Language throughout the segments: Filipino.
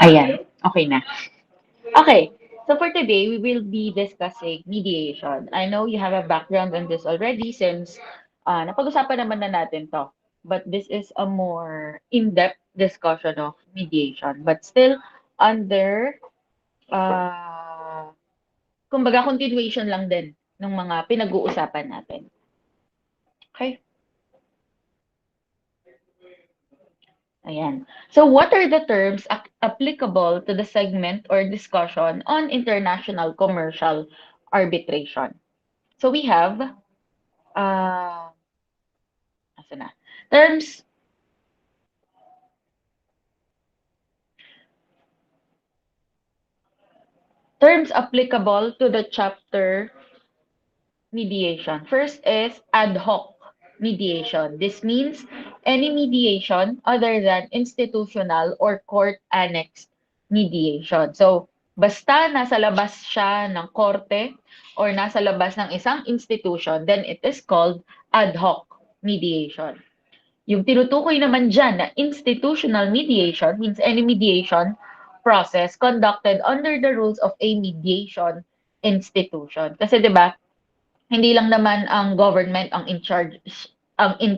Ayan, okay na. Okay, so for today, we will be discussing mediation. I know you have a background on this already since napag-usapan naman na natin to. But this is a more in-depth discussion of mediation. But still under, uh, kumbaga continuation lang din ng mga pinag-uusapan natin. Okay? Ayan. So what are the terms applicable to the segment or discussion on international commercial arbitration? So we have, asa na? Terms terms applicable to the chapter mediation. First is ad hoc mediation. This means any mediation other than institutional or court annexed mediation. So, basta nasa labas siya ng korte or nasa labas ng isang institution, then it is called ad hoc mediation. Yung tinutukoy naman dyan na institutional mediation means any mediation process conducted under the rules of a mediation institution. Kasi 'di ba, hindi lang naman ang government ang in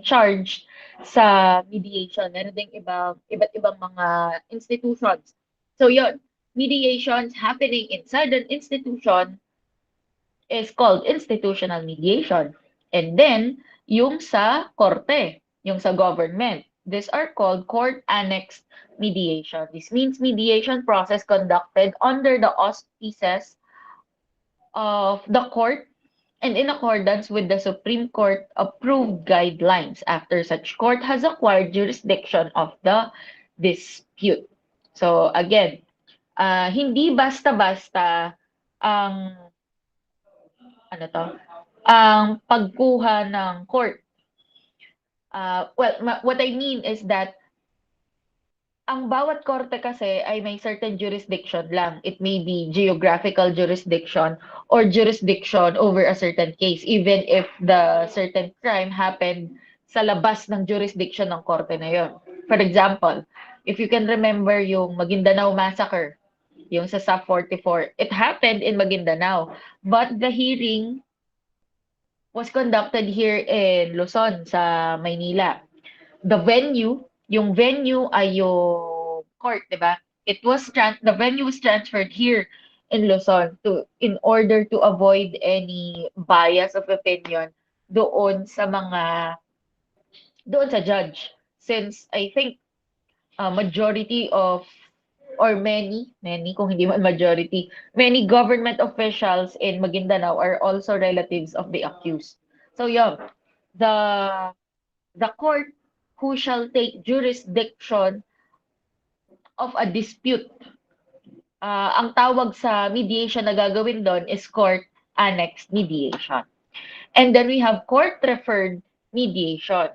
charge sa mediation. Meron ding iba't ibang mga institutions. So 'yon, mediations happening inside an institution is called institutional mediation. And then, yung sa korte, yung sa government, these are called court-annexed mediation. This means mediation process conducted under the auspices of the court and in accordance with the Supreme Court approved guidelines after such court has acquired jurisdiction of the dispute. So again, hindi basta-basta ang ano 'to, ang pagkuha ng court. Well, what I mean is that ang bawat korte kasi ay may certain jurisdiction lang. It may be geographical jurisdiction or jurisdiction over a certain case, even if the certain crime happened sa labas ng jurisdiction ng korte na yon. For example, if you can remember yung Maguindanao Massacre, yung sa SAF 44, it happened in Maguindanao, but the hearing was conducted here in Luzon sa Maynila. Yung venue ay yung court, 'di ba? The venue was transferred here in Luzon in order to avoid any bias of opinion doon sa mga doon sa judge. Since I think majority of or many kung hindi man majority, many government officials in Maguindanao are also relatives of the accused. So yeah, the the court who shall take jurisdiction of a dispute. Ang tawag sa mediation na gagawin doon is court annexed mediation. And then we have court-referred mediation.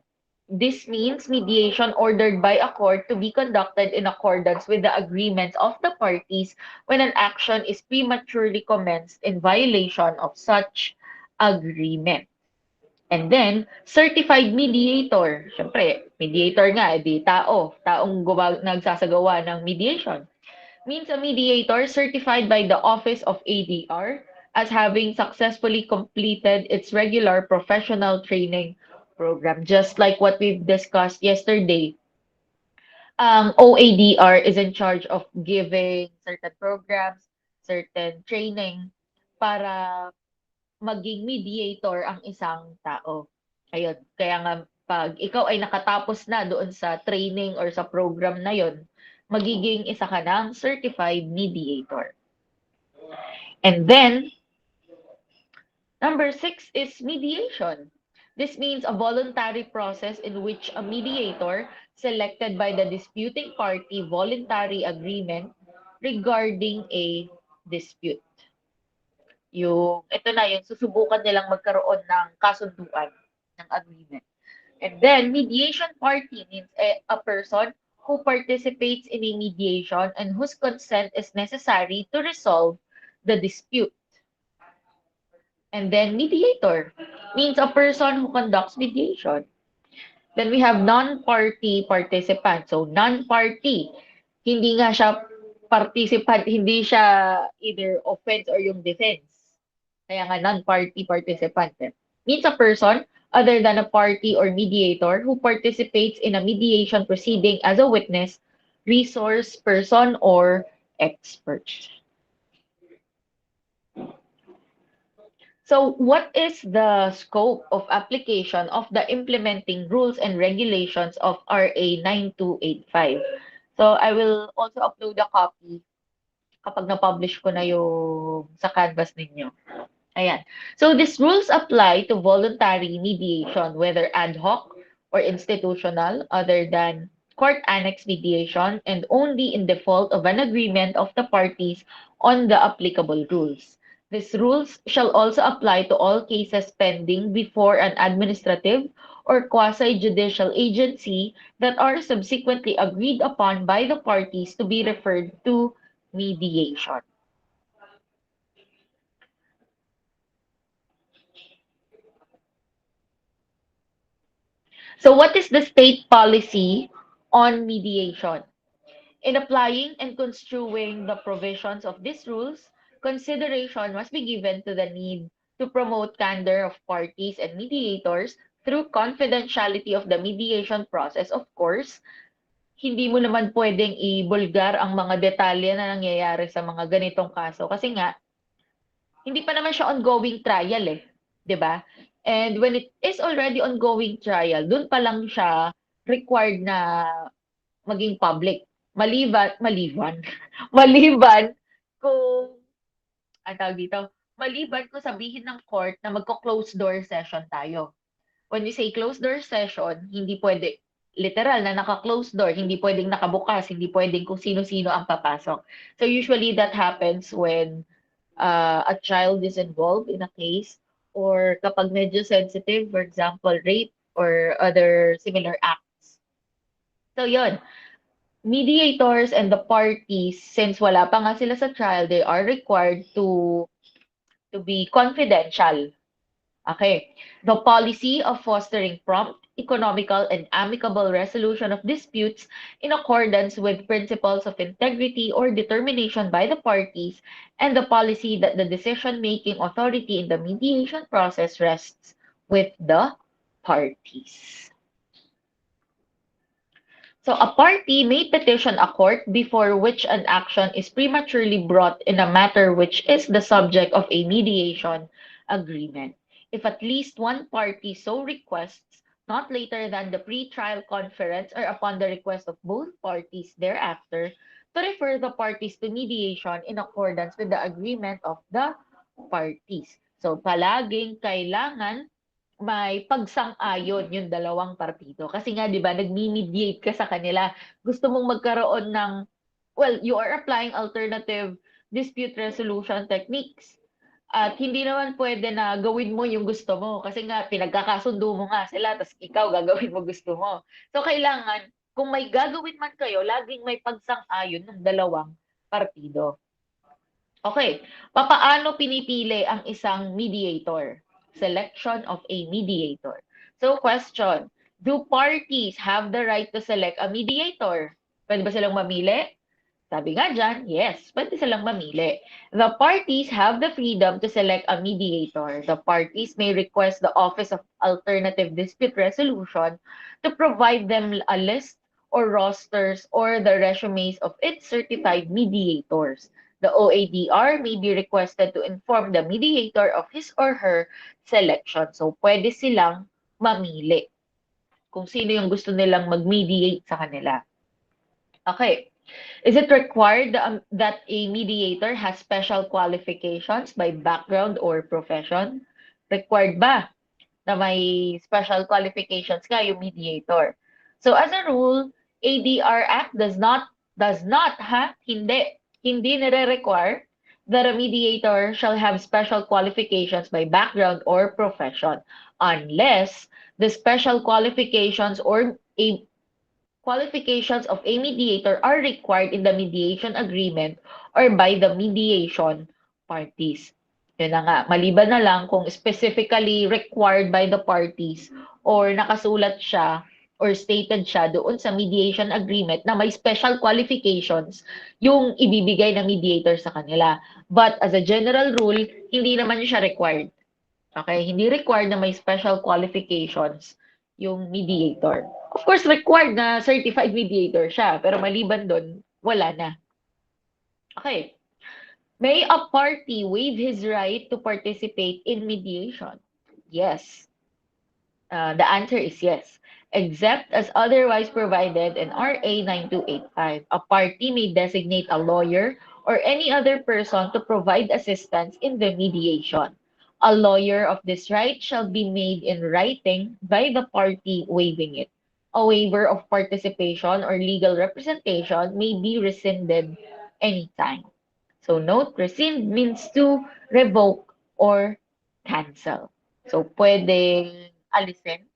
This means mediation ordered by a court to be conducted in accordance with the agreements of the parties when an action is prematurely commenced in violation of such agreement. And then, certified mediator. Siyempre, mediator nga, edi taong nagsasagawa ng mediation. Means a mediator certified by the Office of ADR as having successfully completed its regular professional training program. Just like what we've discussed yesterday, OADR is in charge of giving certain programs, certain training para maging mediator ang isang tao. Ayun, kaya nga 'pag ikaw ay nakatapos na doon sa training or sa program na 'yon, magiging isa ka ng certified mediator. And then, number 6 is mediation. This means a voluntary process in which a mediator selected by the disputing party voluntary agreement regarding a dispute. Ito na, yung susubukan nilang magkaroon ng kasunduan, ng agreement. And then, mediation party means a person who participates in a mediation and whose consent is necessary to resolve the dispute. And then, mediator means a person who conducts mediation. Then we have non-party participant. So, non-party, hindi nga siya participant, hindi siya either offense or yung defense. Kaya nga non-party participant. Means a person other than a party or mediator who participates in a mediation proceeding as a witness, resource person, or expert. So, what is the scope of application of the implementing rules and regulations of RA 9285? So, I will also upload a copy kapag na-publish ko na yung sa Canvas ninyo. Ayan. So, these rules apply to voluntary mediation, whether ad hoc or institutional, other than court annex mediation, and only in default of an agreement of the parties on the applicable rules. These rules shall also apply to all cases pending before an administrative or quasi-judicial agency that are subsequently agreed upon by the parties to be referred to mediation. So, what is the state policy on mediation? In applying and construing the provisions of these rules, consideration must be given to the need to promote candor of parties and mediators through confidentiality of the mediation process. Of course, hindi mo naman pwedeng ibulgar ang mga detalye na nangyayari sa mga ganitong kaso kasi nga hindi pa naman siya ongoing trial eh, 'di ba? And when it is already ongoing trial, dun pa lang siya required na maging public. Maliban maliban kung anong tawag dito, maliban kung sabihin ng court na magko-closed door session tayo. When we say closed door session, hindi pwede literal na naka-closed door, hindi pwedeng nakabukas, hindi pwedeng kung sino-sino ang papasok. So usually that happens when a child is involved in a case or kapag medyo sensitive, for example, rape or other similar acts. So yun, mediators and the parties, since wala pa nga sila sa trial, they are required to be confidential. Okay. The policy of fostering prompt, economical, and amicable resolution of disputes in accordance with principles of integrity or determination by the parties, and the policy that the decision-making authority in the mediation process rests with the parties. So a party may petition a court before which an action is prematurely brought in a matter which is the subject of a mediation agreement. If at least one party so requests, not later than the pre-trial conference or upon the request of both parties thereafter, to refer the parties to mediation in accordance with the agreement of the parties. So palaging kailangan may pagsang-ayon yung dalawang partido. Kasi nga 'di ba, nagme-mediate ka sa kanila. Gusto mong magkaroon ng well, you are applying alternative dispute resolution techniques. At hindi naman pwede na gawin mo yung gusto mo kasi nga pinagkakasundo mo nga sila tapos ikaw gagawin mo gusto mo. So kailangan kung may gagawin man kayo, laging may pagsang-ayon ng dalawang partido. Okay, papaano pinipili ang isang mediator? Selection of a mediator. So question, do parties have the right to select a mediator? Pwede ba silang mamili? Sabi nga dyan, yes, pwede silang mamili. The parties have the freedom to select a mediator. The parties may request the Office of Alternative Dispute Resolution to provide them a list or rosters or the resumes of its certified mediators. The OADR may be requested to inform the mediator of his or her selection. So, pwede silang mamili kung sino yung gusto nilang mag-mediate sa kanila. Okay. Is it required that a mediator has special qualifications by background or profession? Required ba na may special qualifications ka yung mediator? So as a rule, ADR Act hindi nire-require that a mediator shall have special qualifications by background or profession unless the special qualifications or a qualifications of a mediator are required in the mediation agreement or by the mediation parties. Yun na nga, maliban na lang kung specifically required by the parties or nakasulat siya or stated siya doon sa mediation agreement na may special qualifications yung ibibigay ng mediator sa kanila. But as a general rule, hindi naman siya required. Okay? Hindi required na may special qualifications yung mediator. Of course, required na certified mediator siya, pero maliban doon, wala na. Okay. May a party waive his right to participate in mediation? Yes. The answer is yes. Except as otherwise provided in RA 9285, a party may designate a lawyer or any other person to provide assistance in the mediation. A lawyer of this right shall be made in writing by the party waiving it. A waiver of participation or legal representation may be rescinded anytime. So note, rescind means to revoke or cancel. So pwedeng alisin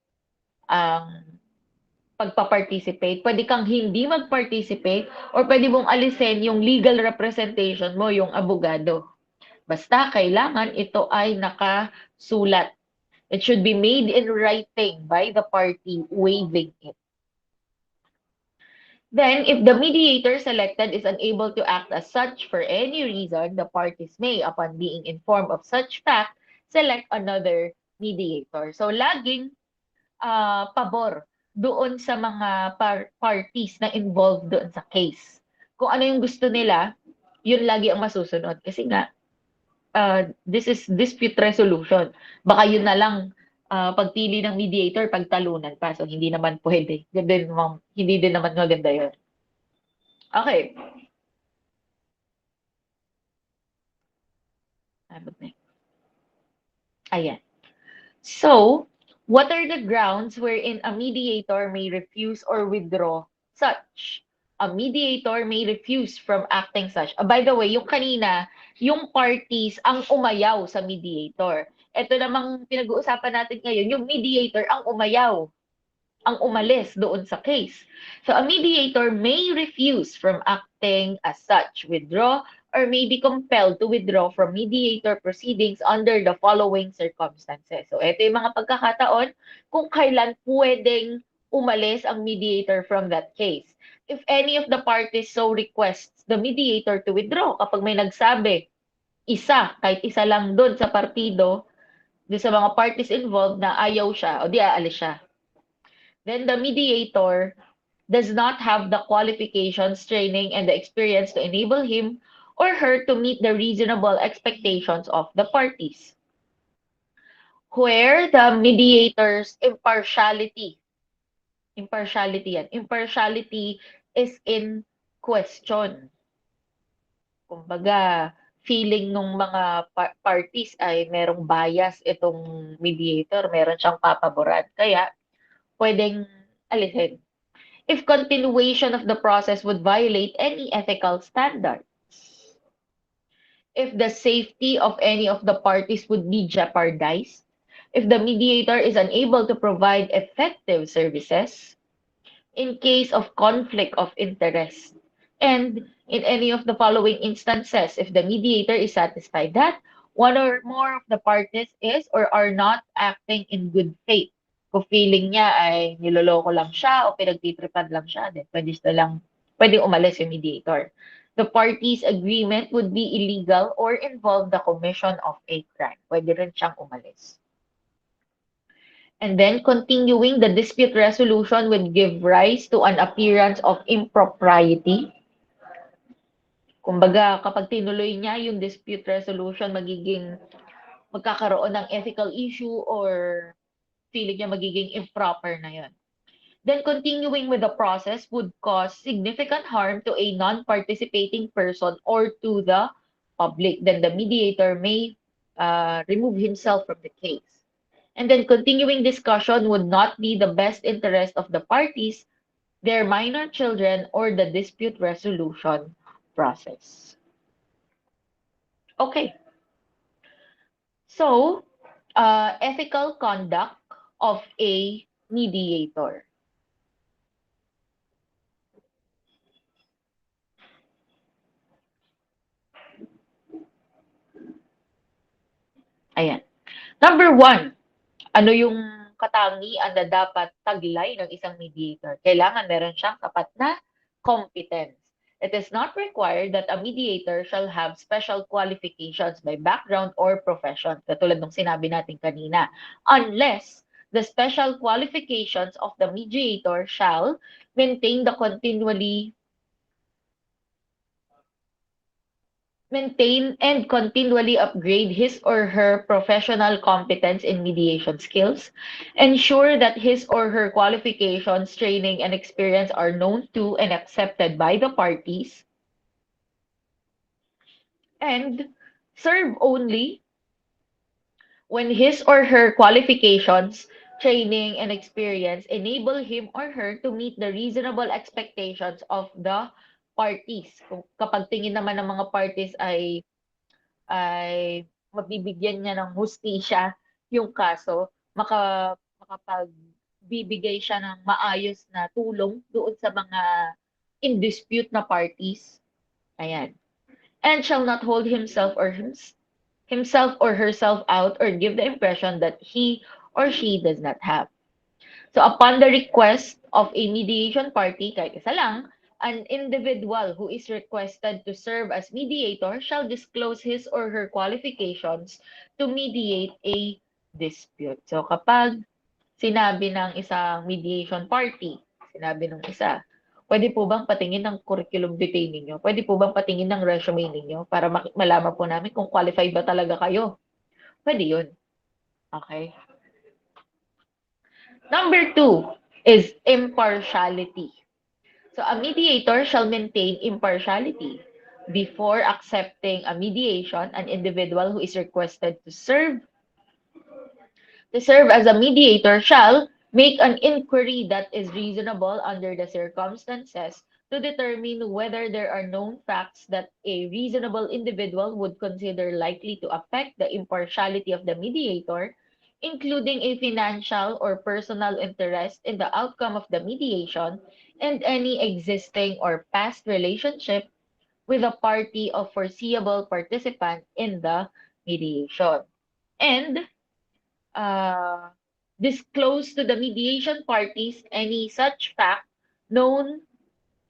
ang pagpa-participate. Pwede kang hindi mag-participate or pwede mong alisin yung legal representation mo, yung abogado. Basta kailangan ito ay nakasulat. It should be made in writing by the party waiving it. Then, if the mediator selected is unable to act as such for any reason, the parties may, upon being informed of such fact, select another mediator. So, laging pabor doon sa mga parties na involved doon sa case. Kung ano yung gusto nila, yun lagi ang masusunod. Kasi nga, this is dispute resolution. Baka yun na lang pagpili ng mediator, pagtalunan pa. So, hindi naman pwede. Hindi din naman maganda yun. Okay. Ayan. So, what are the grounds wherein a mediator may refuse or withdraw such? A mediator may refuse from acting such. By the way, yung kanina, yung parties ang umayaw sa mediator. Ito namang pinag-uusapan natin ngayon, yung mediator ang umayaw, ang umalis doon sa case. So, a mediator may refuse from acting as such, withdraw, or may be compelled to withdraw from mediator proceedings under the following circumstances. So, ito yung mga pagkakataon kung kailan pwedeng umalis ang mediator from that case. If any of the parties so requests the mediator to withdraw, kapag may nagsabi, kahit isa lang doon sa partido, doon sa mga parties involved na ayaw siya, o di aalis siya. Then the mediator does not have the qualifications, training, and the experience to enable him or her to meet the reasonable expectations of the parties. Where the mediator's impartiality is in question. Kumbaga, feeling nung mga parties ay merong bias itong mediator, meron siyang papaboran. Kaya, pwedeng alisin. If continuation of the process would violate any ethical standard. If the safety of any of the parties would be jeopardized. If the mediator is unable to provide effective services. In case of conflict of interest. And in any of the following instances, if the mediator is satisfied that one or more of the parties is or are not acting in good faith. Kung feeling niya ay niloloko lang siya o pinagtitripan lang siya, then pwede umalis yung mediator. The parties' agreement would be illegal or involve the commission of a crime. Pwede rin siyang umalis. And then continuing the dispute resolution would give rise to an appearance of impropriety. Kumbaga, kapag tinuloy niya yung dispute resolution, magkakaroon ng ethical issue or feeling niya magiging improper na yun. Then continuing with the process would cause significant harm to a non-participating person or to the public. Then the mediator may remove himself from the case. And then continuing discussion would not be the best interest of the parties, their minor children, or the dispute resolution process. Okay. So, ethical conduct of a mediator. Ayan. Number one, ano yung katangian na dapat taglay ng isang mediator. Kailangan meron siyang sapat na competence. It is not required that a mediator shall have special qualifications by background or profession, katulad ng sinabi natin kanina, unless the special qualifications of the mediator shall maintain and continually upgrade his or her professional competence in mediation skills, ensure that his or her qualifications, training, and experience are known to and accepted by the parties, and serve only when his or her qualifications, training, and experience enable him or her to meet the reasonable expectations of the parties. Kapag tingin naman ng mga parties ay mabibigyan niya ng hustisya yung kaso, makapagbibigay siya ng maayos na tulong doon sa mga in dispute na parties. Ayan. And shall not hold himself or herself out or give the impression that he or she does not have. So upon the request of a mediation party, kahit isa lang, an individual who is requested to serve as mediator shall disclose his or her qualifications to mediate a dispute. So kapag sinabi ng isang mediation party, sinabi ng isa, pwede po bang patingin ng curriculum vitae ninyo? Pwede po bang patingin ng resume ninyo para malaman po namin kung qualified ba talaga kayo? Pwede yun. Okay? Number 2 is impartiality. So a mediator shall maintain impartiality. Before accepting a mediation, an individual who is requested to serve as a mediator shall make an inquiry that is reasonable under the circumstances to determine whether there are known facts that a reasonable individual would consider likely to affect the impartiality of the mediator, including a financial or personal interest in the outcome of the mediation and any existing or past relationship with a party of foreseeable participant in the mediation. And uh, disclose to the mediation parties any such fact known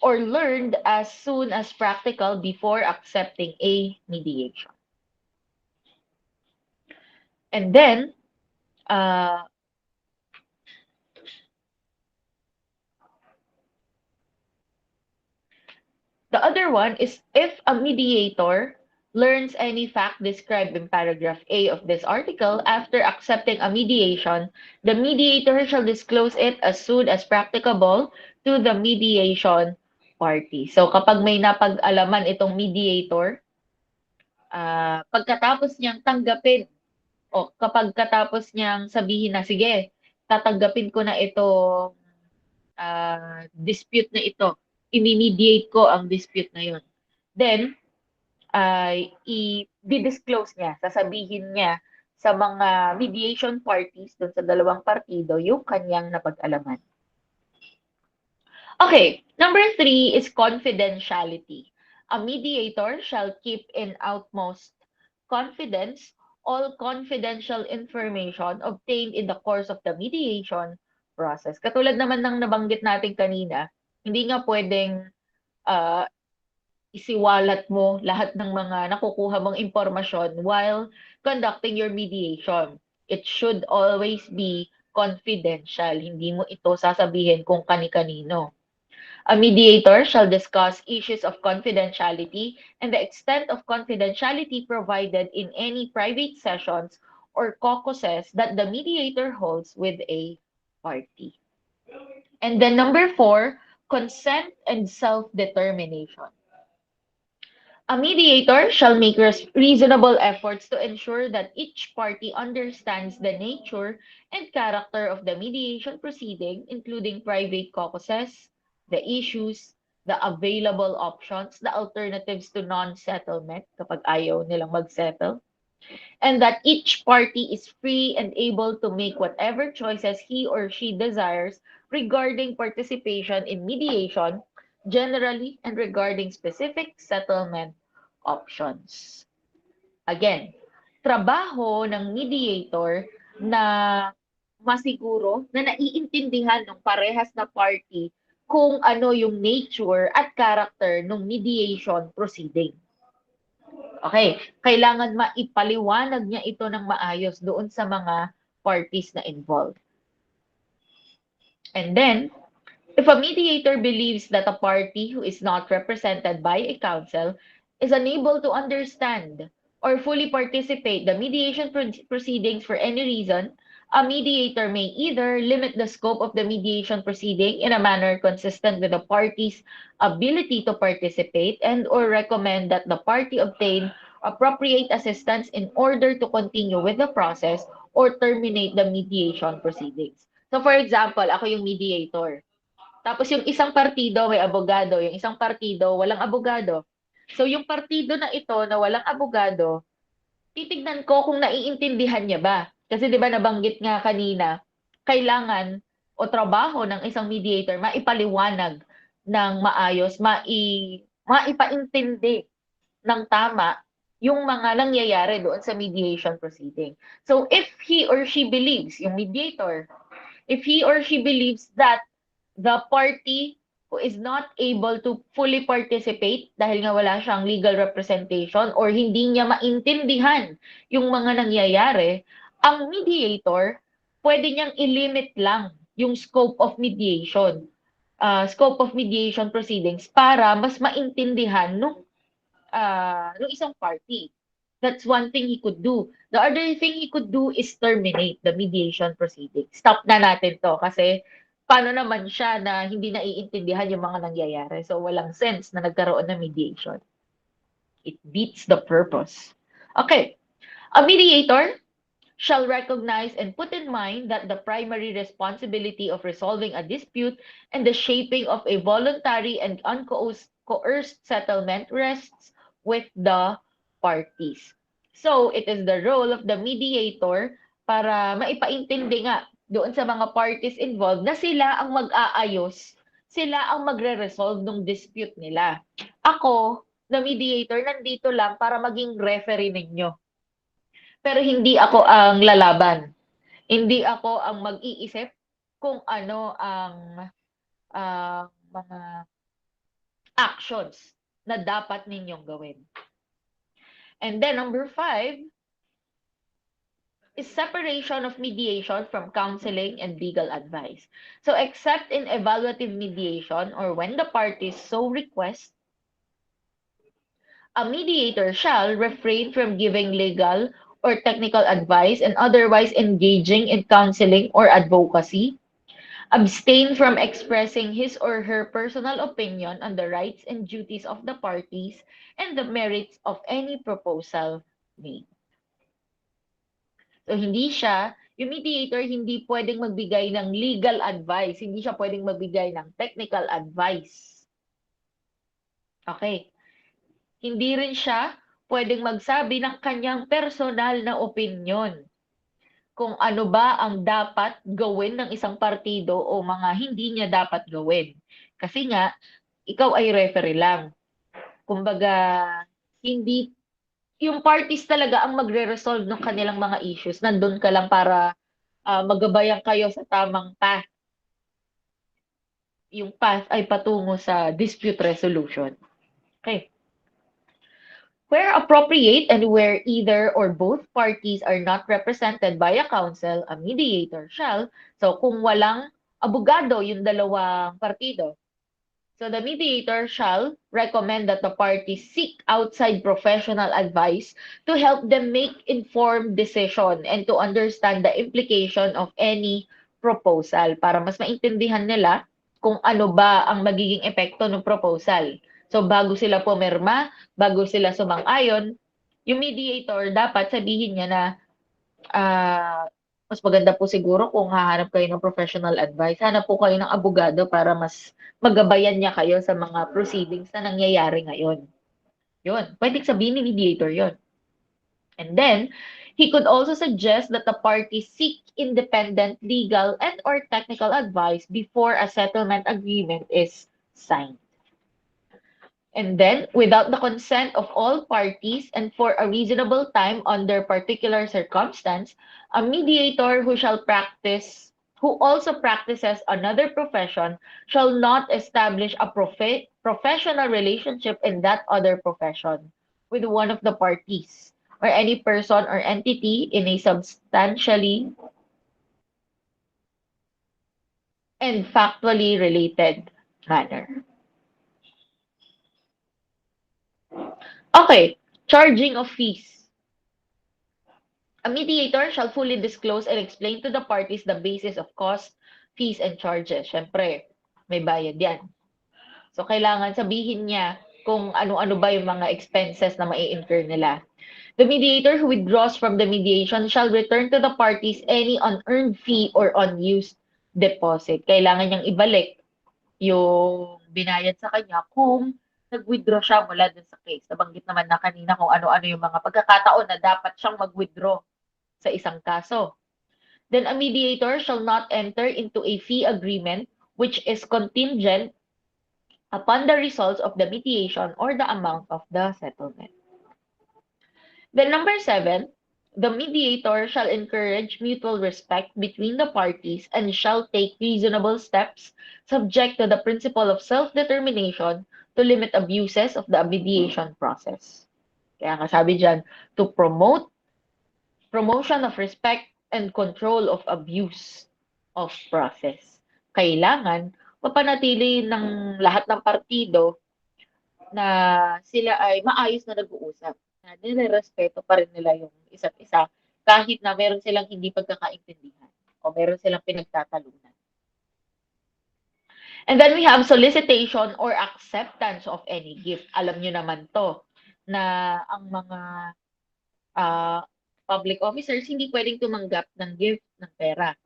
or learned as soon as practical before accepting a mediation. And then, uh, the other one is if a mediator learns any fact described in paragraph A of this article after accepting a mediation, the mediator shall disclose it as soon as practicable to the mediation party. So kapag may napag-alaman itong mediator, pagkatapos niyang tanggapin o kapag katapos niyang sabihin na, sige, tatanggapin ko na itong dispute na ito, i-mediate ko ang dispute na yun. Then, ay i-disclose niya, sasabihin niya sa mga mediation parties dun sa dalawang partido yung kanyang napag-alaman. Okay, number 3 is confidentiality. A mediator shall keep in utmost confidence all confidential information obtained in the course of the mediation process. Katulad naman ng nabanggit natin kanina, hindi nga pwedeng uh, isiwalat mo lahat ng mga nakukuha mong impormasyon while conducting your mediation. It should always be confidential. Hindi mo ito sasabihin kung kani-kanino. A mediator shall discuss issues of confidentiality and the extent of confidentiality provided in any private sessions or caucuses that the mediator holds with a party. And then number 4, consent and self-determination. A mediator shall make reasonable efforts to ensure that each party understands the nature and character of the mediation proceeding, including private caucuses, the issues, the available options, the alternatives to non-settlement kapag ayaw nilang mag-settle, and that each party is free and able to make whatever choices he or she desires regarding participation in mediation, generally, and regarding specific settlement options. Again, trabaho ng mediator na masiguro na naiintindihan ng parehas na party kung ano yung nature at character ng mediation proceeding. Okay, kailangan maipaliwanag niya ito ng maayos doon sa mga parties na involved. And then, if a mediator believes that a party who is not represented by a counsel is unable to understand or fully participate the mediation proceedings for any reason, a mediator may either limit the scope of the mediation proceeding in a manner consistent with the party's ability to participate and or recommend that the party obtain appropriate assistance in order to continue with the process or terminate the mediation proceedings. So for example, ako yung mediator. Tapos yung isang partido may abogado, yung isang partido walang abogado. So yung partido na ito na walang abogado, titignan ko kung naiintindihan niya ba. Kasi 'di ba nabanggit nga kanina, kailangan o trabaho ng isang mediator maipaliwanag ng maayos, maipaintindi ng tama yung mga nangyayari doon sa mediation proceeding. So if he or she believes, yung mediator, if he or she believes that the party who is not able to fully participate dahil nga wala siyang legal representation or hindi niya maintindihan yung mga nangyayari, ang mediator, pwede niyang ilimit lang yung scope of mediation proceedings para mas maintindihan nung isang party. That's one thing he could do. The other thing he could do is terminate the mediation proceeding. Stop na natin to kasi paano naman siya na hindi naiintindihan yung mga nangyayari. So walang sense na nagkaroon ng mediation. It beats the purpose. Okay. A mediator shall recognize and put in mind that the primary responsibility of resolving a dispute and the shaping of a voluntary and uncoerced settlement rests with the parties. So, it is the role of the mediator para maipaintindi nga doon sa mga parties involved na sila ang mag-aayos, sila ang magre-resolve ng dispute nila. Ako, na mediator, nandito lang para maging referee ninyo. Pero hindi ako ang lalaban. Hindi ako ang mag-iisip kung ano ang mga actions na dapat ninyong gawin. And then number 5 is separation of mediation from counseling and legal advice. So except in evaluative mediation or when the parties so request, a mediator shall refrain from giving legal or technical advice and otherwise engaging in counseling or advocacy, abstain from expressing his or her personal opinion on the rights and duties of the parties and the merits of any proposal made. So yung mediator hindi pwedeng magbigay ng legal advice, hindi siya pwedeng magbigay ng technical advice. Okay. Hindi rin siya pwedeng magsabi ng kanyang personal na opinyon kung ano ba ang dapat gawin ng isang partido o mga hindi niya dapat gawin. Kasi nga, ikaw ay referee lang. Kumbaga, hindi, yung parties talaga ang magre-resolve ng kanilang mga issues. Nandun ka lang para magabayan kayo sa tamang path. Yung path ay patungo sa dispute resolution. Okay. Where appropriate and where either or both parties are not represented by a counsel, a mediator shall. So kung walang abogado yung dalawang partido, so the mediator shall recommend that the parties seek outside professional advice to help them make informed decision and to understand the implication of any proposal para mas maintindihan nila kung ano ba ang magiging epekto ng proposal. So bago sila pumirma, bago sila sumang-ayon, yung mediator dapat sabihin niya na mas maganda po siguro kung hahanap kayo ng professional advice. Hanap po kayo ng abogado para mas magabayan niya kayo sa mga proceedings na nangyayari ngayon. Yun. Pwedeng sabihin ni mediator yun. And then, he could also suggest that the parties seek independent legal and or technical advice before a settlement agreement is signed. And then, without the consent of all parties and for a reasonable time under particular circumstance, a mediator who also practices another profession, shall not establish a professional relationship in that other profession with one of the parties or any person or entity in a substantially and factually related manner. Okay, charging of fees. A mediator shall fully disclose and explain to the parties the basis of cost, fees, and charges. Siyempre, may bayad yan. So, kailangan sabihin niya kung ano-ano ba yung mga expenses na mai-incur nila. The mediator who withdraws from the mediation shall return to the parties any unearned fee or unused deposit. Kailangan niyang ibalik yung binayad sa kanya kung nag-withdraw siya mula dun sa case. Nabanggit naman na kanina kung ano-ano yung mga pagkakataon na dapat siyang mag-withdraw sa isang kaso. Then a mediator shall not enter into a fee agreement which is contingent upon the results of the mediation or the amount of the settlement. Then number 7, the mediator shall encourage mutual respect between the parties and shall take reasonable steps subject to the principle of self-determination to limit abuses of the mediation process. Kaya nga sabi dyan, to promote promotion of respect and control of abuse of process. Kailangan mapanatili ng lahat ng partido na sila ay maayos na nag-uusap, na nirerespeto pa rin nila yung isa't isa kahit na meron silang hindi pagkakaintindihan o meron silang pinagtatalunan. And then we have solicitation or acceptance of any gift. Alam nyo naman to, na ang mga uh, public officers hindi pwedeng tumanggap ng gift ng pera.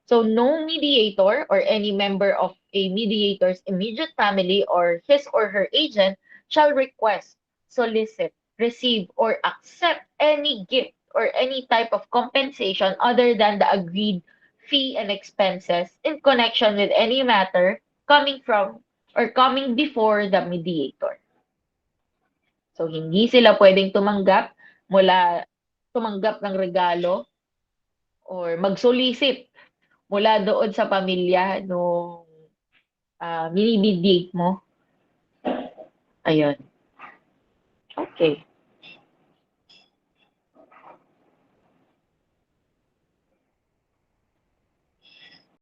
So no mediator or any member of a mediator's immediate family or his or her agent shall request, solicit, receive, or accept any gift or any type of compensation other than the agreed fee and expenses in connection with any matter coming from or coming before the mediator. So hindi sila pwedeng tumanggap ng regalo or mag-solicit mula doon sa pamilya nung minimediate mo. Ayun. Okay.